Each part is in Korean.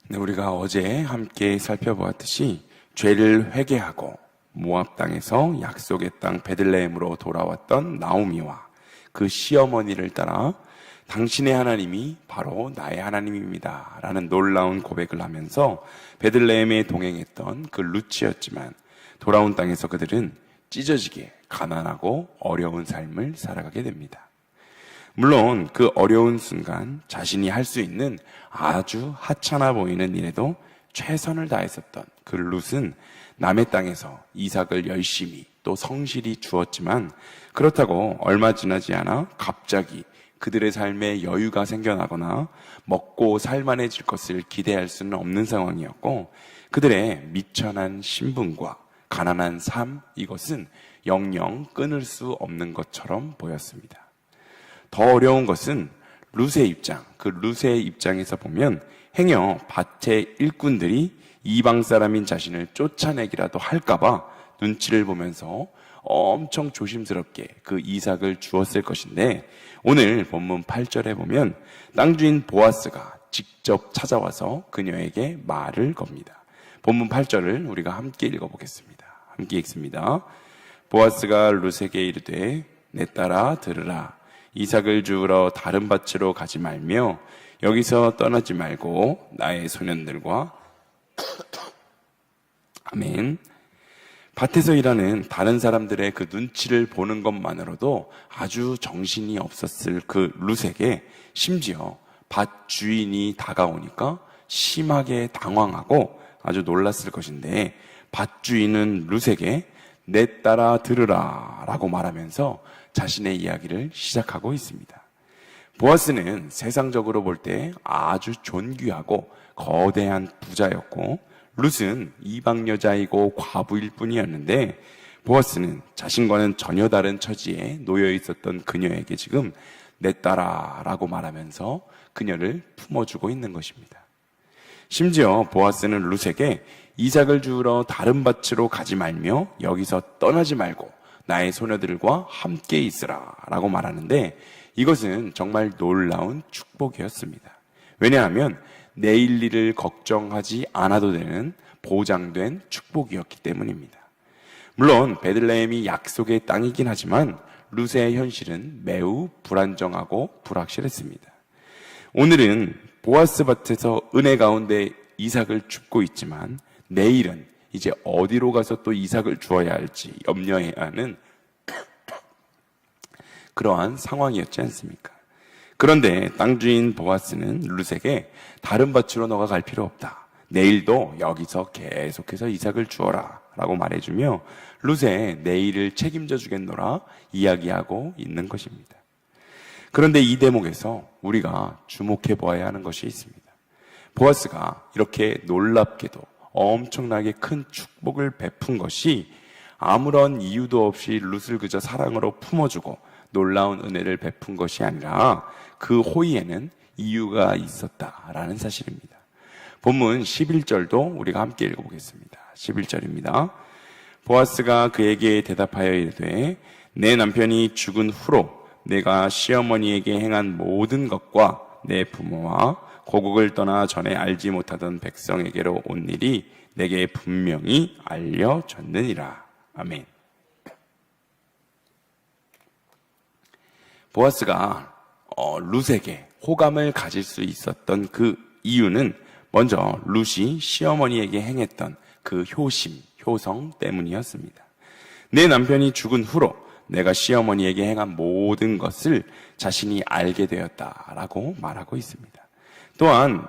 네, 우리가 어제 함께 살펴보았듯이 죄를 회개하고 모압 땅에서 약속의 땅 베들레헴으로 돌아왔던 나오미와 그 시어머니를 따라 당신의 하나님이 바로 나의 하나님입니다 라는 놀라운 고백을 하면서 베들레헴에 동행했던 그 룻이었지만 돌아온 땅에서 그들은 찢어지게 가난하고 어려운 삶을 살아가게 됩니다. 물론 그 어려운 순간 자신이 할 수 있는 아주 하찮아 보이는 일에도 최선을 다했었던 그 룻은 남의 땅에서 이삭을 열심히 또 성실히 주었지만 그렇다고 얼마 지나지 않아 갑자기 그들의 삶에 여유가 생겨나거나 먹고 살만해질 것을 기대할 수는 없는 상황이었고 그들의 미천한 신분과 가난한 삶, 이것은 영영 끊을 수 없는 것처럼 보였습니다. 더 어려운 것은 룻의 입장, 그 룻의 입장에서 보면 행여 밭의 일꾼들이 이방 사람인 자신을 쫓아내기라도 할까봐 눈치를 보면서 엄청 조심스럽게 그 이삭을 주었을 것인데 오늘 본문 8절에 보면 땅 주인 보아스가 직접 찾아와서 그녀에게 말을 겁니다. 본문 8절을 우리가 함께 읽어보겠습니다. 함께 읽습니다. 보아스가 룻에게 이르되 내 딸아 들으라. 이삭을 주우러 다른 밭으로 가지 말며 여기서 떠나지 말고 나의 소년들과 아멘. 밭에서 일하는 다른 사람들의 그 눈치를 보는 것만으로도 아주 정신이 없었을 그 룻에게 심지어 밭 주인이 다가오니까 심하게 당황하고 아주 놀랐을 것인데 밭 주인은 룻에게 내 딸아 들으라 라고 말하면서 자신의 이야기를 시작하고 있습니다. 보아스는 세상적으로 볼 때 아주 존귀하고 거대한 부자였고 룻은 이방 여자이고 과부일 뿐이었는데 보아스는 자신과는 전혀 다른 처지에 놓여 있었던 그녀에게 지금 내 딸아 라고 말하면서 그녀를 품어주고 있는 것입니다. 심지어 보아스는 룻에게 이삭을 주우러 다른 밭으로 가지 말며 여기서 떠나지 말고 나의 소녀들과 함께 있으라 라고 말하는데 이것은 정말 놀라운 축복이었습니다. 왜냐하면 내일 일을 걱정하지 않아도 되는 보장된 축복이었기 때문입니다. 물론 베들레헴이 약속의 땅이긴 하지만 룻의 현실은 매우 불안정하고 불확실했습니다. 오늘은 보아스 밭에서 은혜 가운데 이삭을 줍고 있지만 내일은 이제 어디로 가서 또 이삭을 주어야 할지 염려해야 하는 그러한 상황이었지 않습니까? 그런데 땅 주인 보아스는 룻에게 다른 밭으로 너가 갈 필요 없다. 내일도 여기서 계속해서 이삭을 주어라 라고 말해주며 룻의 내일을 책임져 주겠노라 이야기하고 있는 것입니다. 그런데 이 대목에서 우리가 주목해 보아야 하는 것이 있습니다. 보아스가 이렇게 놀랍게도 엄청나게 큰 축복을 베푼 것이 아무런 이유도 없이 룻을 그저 사랑으로 품어주고 놀라운 은혜를 베푼 것이 아니라 그 호의에는 이유가 있었다라는 사실입니다. 본문 11절도 우리가 함께 읽어보겠습니다. 11절입니다. 보아스가 그에게 대답하여 이르되 내 남편이 죽은 후로 내가 시어머니에게 행한 모든 것과 내 부모와 고국을 떠나 전에 알지 못하던 백성에게로 온 일이 내게 분명히 알려졌느니라. 아멘. 보아스가 룻에게 호감을 가질 수 있었던 그 이유는 먼저 룻이 시어머니에게 행했던 그 효심, 효성 때문이었습니다. 내 남편이 죽은 후로 내가 시어머니에게 행한 모든 것을 자신이 알게 되었다라고 말하고 있습니다. 또한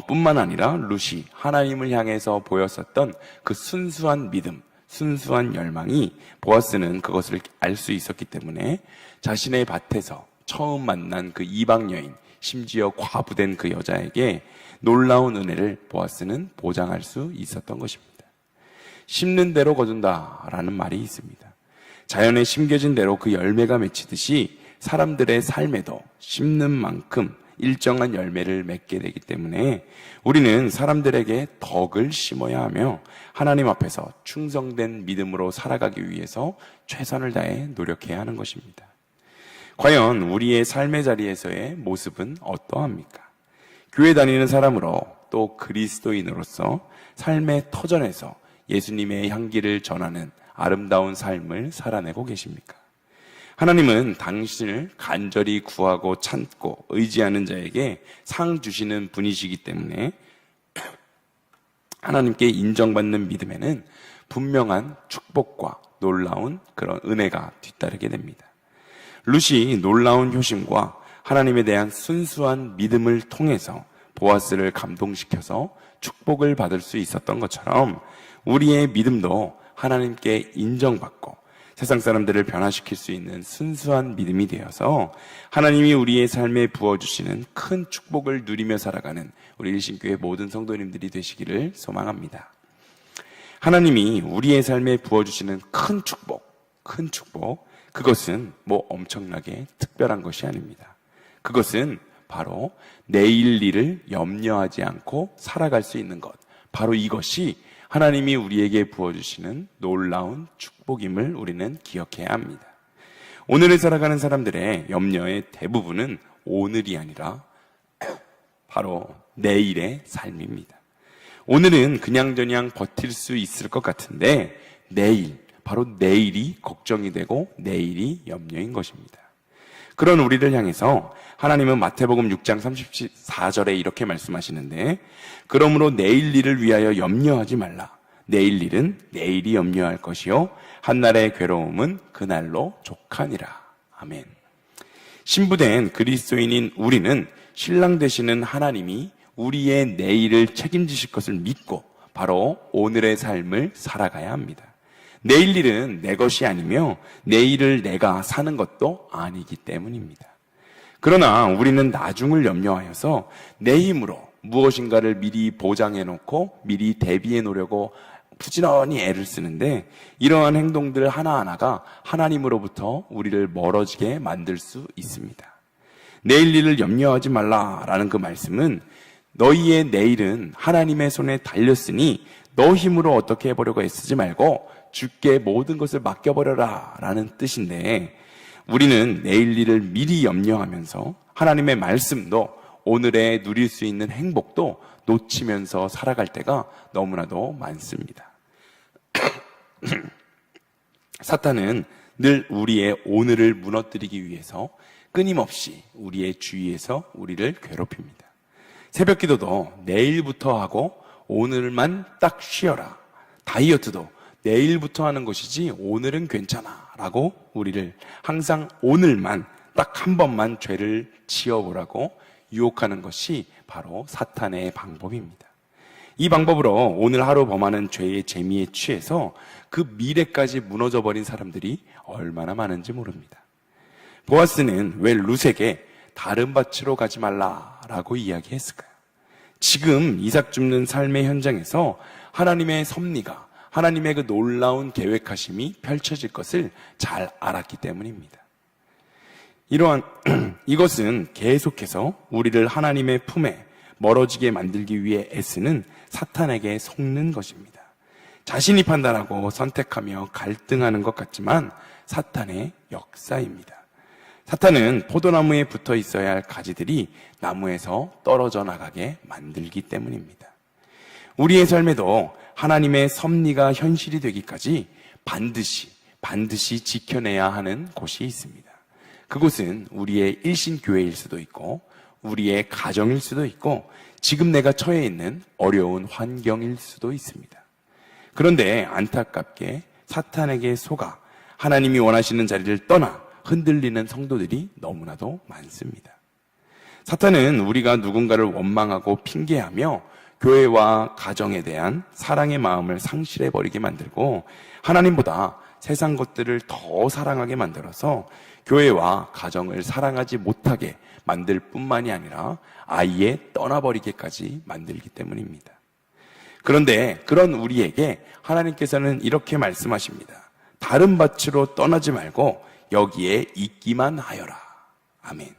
뿐만 아니라 룻이 하나님을 향해서 보였었던 그 순수한 믿음, 순수한 열망이 보아스는 그것을 알 수 있었기 때문에 자신의 밭에서 처음 만난 그 이방 여인, 심지어 과부된 그 여자에게 놀라운 은혜를 보아스는 보장할 수 있었던 것입니다. 심는 대로 거둔다라는 말이 있습니다. 자연에 심겨진 대로 그 열매가 맺히듯이 사람들의 삶에도 심는 만큼 일정한 열매를 맺게 되기 때문에 우리는 사람들에게 덕을 심어야 하며 하나님 앞에서 충성된 믿음으로 살아가기 위해서 최선을 다해 노력해야 하는 것입니다. 과연 우리의 삶의 자리에서의 모습은 어떠합니까? 교회 다니는 사람으로 또 그리스도인으로서 삶의 터전에서 예수님의 향기를 전하는 아름다운 삶을 살아내고 계십니까? 하나님은 당신을 간절히 구하고 찾고 의지하는 자에게 상 주시는 분이시기 때문에 하나님께 인정받는 믿음에는 분명한 축복과 놀라운 그런 은혜가 뒤따르게 됩니다. 룻이 놀라운 효심과 하나님에 대한 순수한 믿음을 통해서 보아스를 감동시켜서 축복을 받을 수 있었던 것처럼 우리의 믿음도 하나님께 인정받고 세상 사람들을 변화시킬 수 있는 순수한 믿음이 되어서 하나님이 우리의 삶에 부어주시는 큰 축복을 누리며 살아가는 우리 일신교회 모든 성도님들이 되시기를 소망합니다. 하나님이 우리의 삶에 부어주시는 큰 축복, 그것은 뭐 엄청나게 특별한 것이 아닙니다. 그것은 바로 내일 일을 염려하지 않고 살아갈 수 있는 것, 바로 이것이 하나님이 우리에게 부어주시는 놀라운 축복임을 우리는 기억해야 합니다. 오늘을 살아가는 사람들의 염려의 대부분은 오늘이 아니라 바로 내일의 삶입니다. 오늘은 그냥저냥 버틸 수 있을 것 같은데 바로 내일이 걱정이 되고 내일이 염려인 것입니다. 그런 우리를 향해서 하나님은 마태복음 6장 34절에 이렇게 말씀하시는데, 그러므로 내일 일을 위하여 염려하지 말라. 내일 일은 내일이 염려할 것이요 한날의 괴로움은 그날로 족하니라. 아멘. 신부된 그리스도인인 우리는 신랑 되시는 하나님이 우리의 내일을 책임지실 것을 믿고 바로 오늘의 삶을 살아가야 합니다. 내일 일은 내 것이 아니며 내일을 내가 사는 것도 아니기 때문입니다. 그러나 우리는 나중을 염려하여서 내 힘으로 무엇인가를 미리 보장해 놓고 미리 대비해 놓으려고 부지런히 애를 쓰는데, 이러한 행동들 하나하나가 하나님으로부터 우리를 멀어지게 만들 수 있습니다. 내일 일을 염려하지 말라라는 그 말씀은 너희의 내일은 하나님의 손에 달렸으니 너 힘으로 어떻게 해보려고 애쓰지 말고 주께 모든 것을 맡겨버려라 라는 뜻인데, 우리는 내일 일을 미리 염려하면서 하나님의 말씀도 오늘에 누릴 수 있는 행복도 놓치면서 살아갈 때가 너무나도 많습니다. 사탄은 늘 우리의 오늘을 무너뜨리기 위해서 끊임없이 우리의 주위에서 우리를 괴롭힙니다. 새벽 기도도 내일부터 하고 오늘만 딱 쉬어라. 다이어트도 내일부터 하는 것이지 오늘은 괜찮아 라고 우리를 항상 오늘만 딱 한 번만 죄를 지어보라고 유혹하는 것이 바로 사탄의 방법입니다. 이 방법으로 오늘 하루 범하는 죄의 재미에 취해서 그 미래까지 무너져버린 사람들이 얼마나 많은지 모릅니다. 보아스는 왜 룻에게 다른 밭으로 가지 말라라고 이야기했을까요? 지금 이삭 줍는 삶의 현장에서 하나님의 섭리가, 하나님의 그 놀라운 계획하심이 펼쳐질 것을 잘 알았기 때문입니다. 이것은 계속해서 우리를 하나님의 품에 멀어지게 만들기 위해 애쓰는 사탄에게 속는 것입니다. 자신이 판단하고 선택하며 갈등하는 것 같지만 사탄의 역사입니다. 사탄은 포도나무에 붙어 있어야 할 가지들이 나무에서 떨어져 나가게 만들기 때문입니다. 우리의 삶에도 하나님의 섭리가 현실이 되기까지 반드시 지켜내야 하는 곳이 있습니다. 그곳은 우리의 일신교회일 수도 있고 우리의 가정일 수도 있고 지금 내가 처해 있는 어려운 환경일 수도 있습니다. 그런데 안타깝게 사탄에게 속아 하나님이 원하시는 자리를 떠나 흔들리는 성도들이 너무나도 많습니다. 사탄은 우리가 누군가를 원망하고 핑계하며 교회와 가정에 대한 사랑의 마음을 상실해버리게 만들고 하나님보다 세상 것들을 더 사랑하게 만들어서 교회와 가정을 사랑하지 못하게 만들 뿐만이 아니라 아예 떠나버리게까지 만들기 때문입니다. 그런데 그런 우리에게 하나님께서는 이렇게 말씀하십니다. 다른 밭으로 떠나지 말고 여기에 있기만 하여라. 아멘.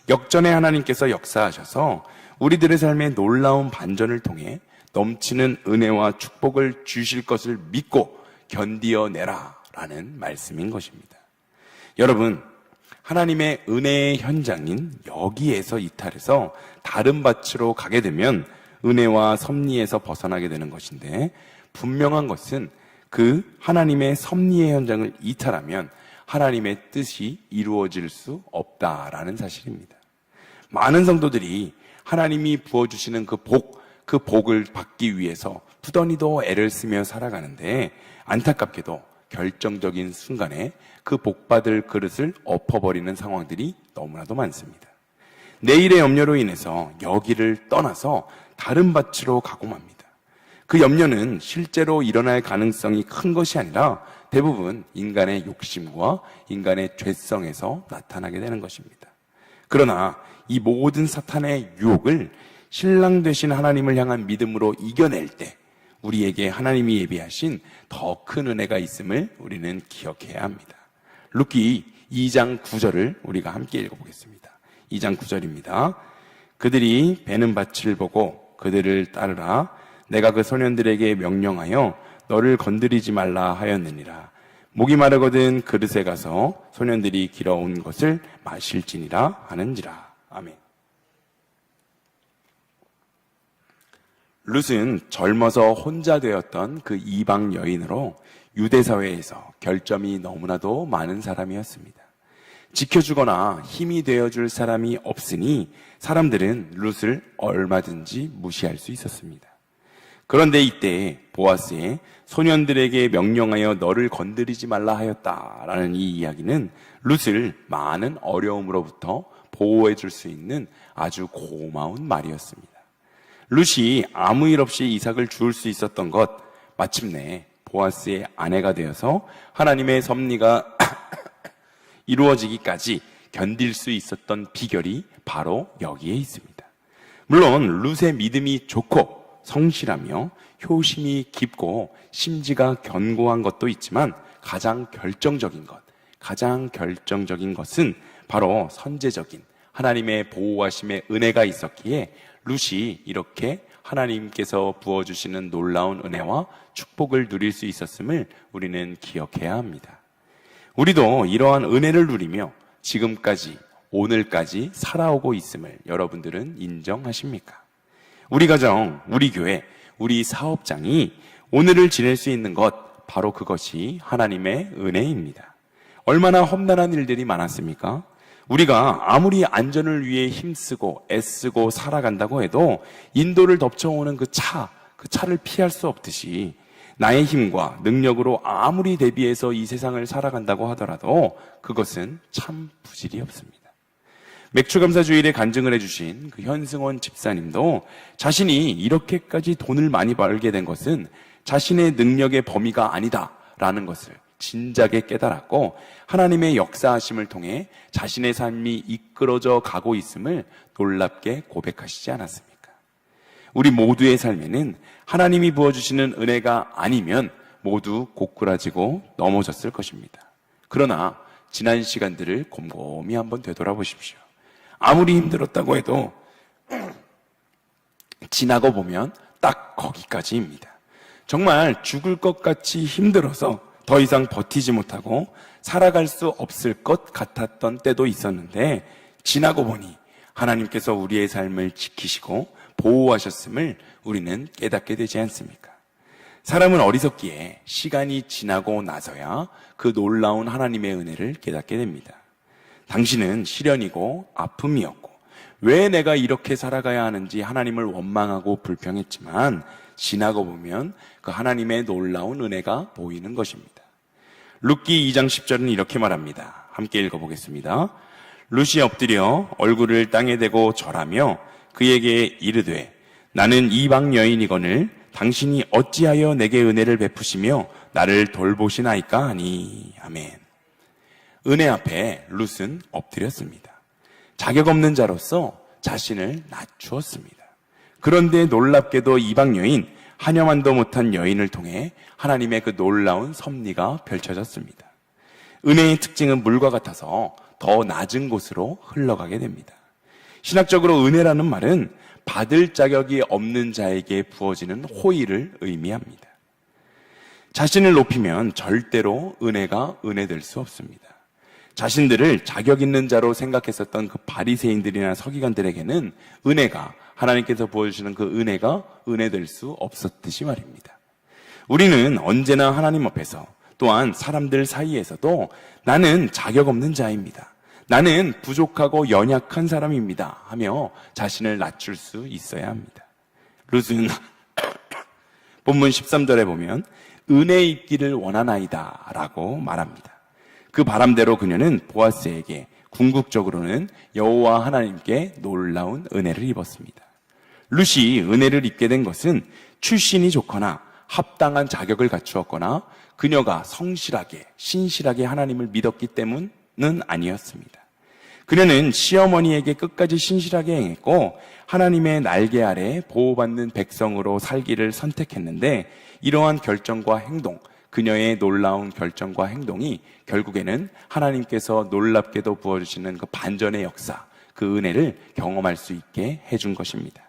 역전의 하나님께서 역사하셔서 우리들의 삶의 놀라운 반전을 통해 넘치는 은혜와 축복을 주실 것을 믿고 견디어내라 라는 말씀인 것입니다. 여러분, 하나님의 은혜의 현장인 여기에서 이탈해서 다른 밭으로 가게 되면 은혜와 섭리에서 벗어나게 되는 것인데, 분명한 것은 그 하나님의 섭리의 현장을 이탈하면 하나님의 뜻이 이루어질 수 없다라는 사실입니다. 많은 성도들이 하나님이 부어주시는 그 복을 받기 위해서 부단히도 애를 쓰며 살아가는데, 안타깝게도 결정적인 순간에 그 복받을 그릇을 엎어버리는 상황들이 너무나도 많습니다. 내일의 염려로 인해서 여기를 떠나서 다른 밭으로 가고 맙니다. 그 염려는 실제로 일어날 가능성이 큰 것이 아니라 대부분 인간의 욕심과 인간의 죄성에서 나타나게 되는 것입니다. 그러나 이 모든 사탄의 유혹을 신랑 되신 하나님을 향한 믿음으로 이겨낼 때 우리에게 하나님이 예비하신 더 큰 은혜가 있음을 우리는 기억해야 합니다. 룻기 2장 9절을 우리가 함께 읽어보겠습니다. 2장 9절입니다. 그들이 베는 밭을 보고 그들을 따르라. 내가 그 소년들에게 명령하여 너를 건드리지 말라 하였느니라. 목이 마르거든 그릇에 가서 소년들이 길어온 것을 마실지니라 하는지라. 아멘. 룻은 젊어서 혼자 되었던 그 이방 여인으로 유대 사회에서 결점이 너무나도 많은 사람이었습니다. 지켜주거나 힘이 되어줄 사람이 없으니 사람들은 룻을 얼마든지 무시할 수 있었습니다. 그런데 이때 보아스의 소년들에게 명령하여 너를 건드리지 말라 하였다라는 이 이야기는 룻을 많은 어려움으로부터 보호해 줄 수 있는 아주 고마운 말이었습니다. 룻이 아무 일 없이 이삭을 주울 수 있었던 것, 마침내 보아스의 아내가 되어서 하나님의 섭리가 이루어지기까지 견딜 수 있었던 비결이 바로 여기에 있습니다. 물론 룻의 믿음이 좋고 성실하며 효심이 깊고 심지가 견고한 것도 있지만 가장 결정적인 것은 바로 선제적인 하나님의 보호하심의 은혜가 있었기에 룻이 이렇게 하나님께서 부어주시는 놀라운 은혜와 축복을 누릴 수 있었음을 우리는 기억해야 합니다. 우리도 이러한 은혜를 누리며 지금까지 오늘까지 살아오고 있음을 여러분들은 인정하십니까? 우리 가정, 우리 교회, 우리 사업장이 오늘을 지낼 수 있는 것, 바로 그것이 하나님의 은혜입니다. 얼마나 험난한 일들이 많았습니까? 우리가 아무리 안전을 위해 힘쓰고 애쓰고 살아간다고 해도 인도를 덮쳐오는 그 차를 피할 수 없듯이 나의 힘과 능력으로 아무리 대비해서 이 세상을 살아간다고 하더라도 그것은 참 부질이 없습니다. 맥주감사주일에 간증을 해주신 그 현승원 집사님도 자신이 이렇게까지 돈을 많이 벌게 된 것은 자신의 능력의 범위가 아니다라는 것을 진작에 깨달았고 하나님의 역사하심을 통해 자신의 삶이 이끌어져 가고 있음을 놀랍게 고백하시지 않았습니까? 우리 모두의 삶에는 하나님이 부어주시는 은혜가 아니면 모두 고꾸라지고 넘어졌을 것입니다. 그러나 지난 시간들을 곰곰이 한번 되돌아보십시오. 아무리 힘들었다고 해도 지나고 보면 딱 거기까지입니다. 정말 죽을 것 같이 힘들어서 더 이상 버티지 못하고 살아갈 수 없을 것 같았던 때도 있었는데 지나고 보니 하나님께서 우리의 삶을 지키시고 보호하셨음을 우리는 깨닫게 되지 않습니까? 사람은 어리석기에 시간이 지나고 나서야 그 놀라운 하나님의 은혜를 깨닫게 됩니다. 당신은 시련이고 아픔이었고 왜 내가 이렇게 살아가야 하는지 하나님을 원망하고 불평했지만 지나고 보면 그 하나님의 놀라운 은혜가 보이는 것입니다. 룻기 2장 10절은 이렇게 말합니다. 함께 읽어보겠습니다. 룻이 엎드려 얼굴을 땅에 대고 절하며 그에게 이르되 나는 이방 여인이거늘 당신이 어찌하여 내게 은혜를 베푸시며 나를 돌보시나이까 하니. 아멘. 은혜 앞에 룻은 엎드렸습니다. 자격 없는 자로서 자신을 낮추었습니다. 그런데 놀랍게도 이방 여인, 한여만도 못한 여인을 통해 하나님의 그 놀라운 섭리가 펼쳐졌습니다. 은혜의 특징은 물과 같아서 더 낮은 곳으로 흘러가게 됩니다. 신학적으로 은혜라는 말은 받을 자격이 없는 자에게 부어지는 호의를 의미합니다. 자신을 높이면 절대로 은혜가 은혜될 수 없습니다. 자신들을 자격 있는 자로 생각했었던 그 바리새인들이나 서기관들에게는 은혜가 하나님께서 부어주시는 그 은혜가 은혜될 수 없었듯이 말입니다. 우리는 언제나 하나님 앞에서 또한 사람들 사이에서도 나는 자격 없는 자입니다. 나는 부족하고 연약한 사람입니다 하며 자신을 낮출 수 있어야 합니다. 룻은 본문 13절에 보면 은혜 입기를 원하나이다 라고 말합니다. 그 바람대로 그녀는 보아스에게 궁극적으로는 여호와 하나님께 놀라운 은혜를 입었습니다. 룻이 은혜를 입게 된 것은 출신이 좋거나 합당한 자격을 갖추었거나 그녀가 성실하게 신실하게 하나님을 믿었기 때문은 아니었습니다. 그녀는 시어머니에게 끝까지 신실하게 행했고 하나님의 날개 아래 보호받는 백성으로 살기를 선택했는데 이러한 결정과 행동, 그녀의 놀라운 결정과 행동이 결국에는 하나님께서 놀랍게도 부어주시는 그 반전의 역사, 그 은혜를 경험할 수 있게 해준 것입니다.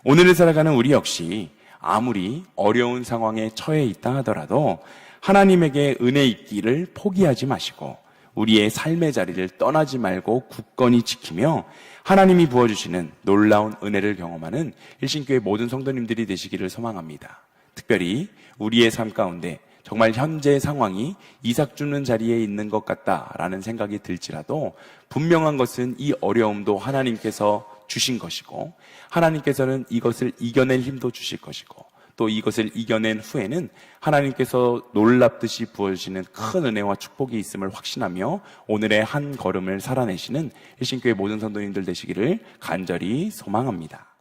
오늘을 살아가는 우리 역시 아무리 어려운 상황에 처해 있다 하더라도 하나님에게 은혜 입기를 포기하지 마시고 우리의 삶의 자리를 떠나지 말고 굳건히 지키며 하나님이 부어주시는 놀라운 은혜를 경험하는 일신교회 모든 성도님들이 되시기를 소망합니다. 특별히 우리의 삶 가운데 정말 현재 상황이 이삭 주는 자리에 있는 것 같다라는 생각이 들지라도 분명한 것은 이 어려움도 하나님께서 주신 것이고 하나님께서는 이것을 이겨낼 힘도 주실 것이고 또 이것을 이겨낸 후에는 하나님께서 놀랍듯이 부어주시는 큰 은혜와 축복이 있음을 확신하며 오늘의 한 걸음을 살아내시는 일신교회 모든 성도님들 되시기를 간절히 소망합니다.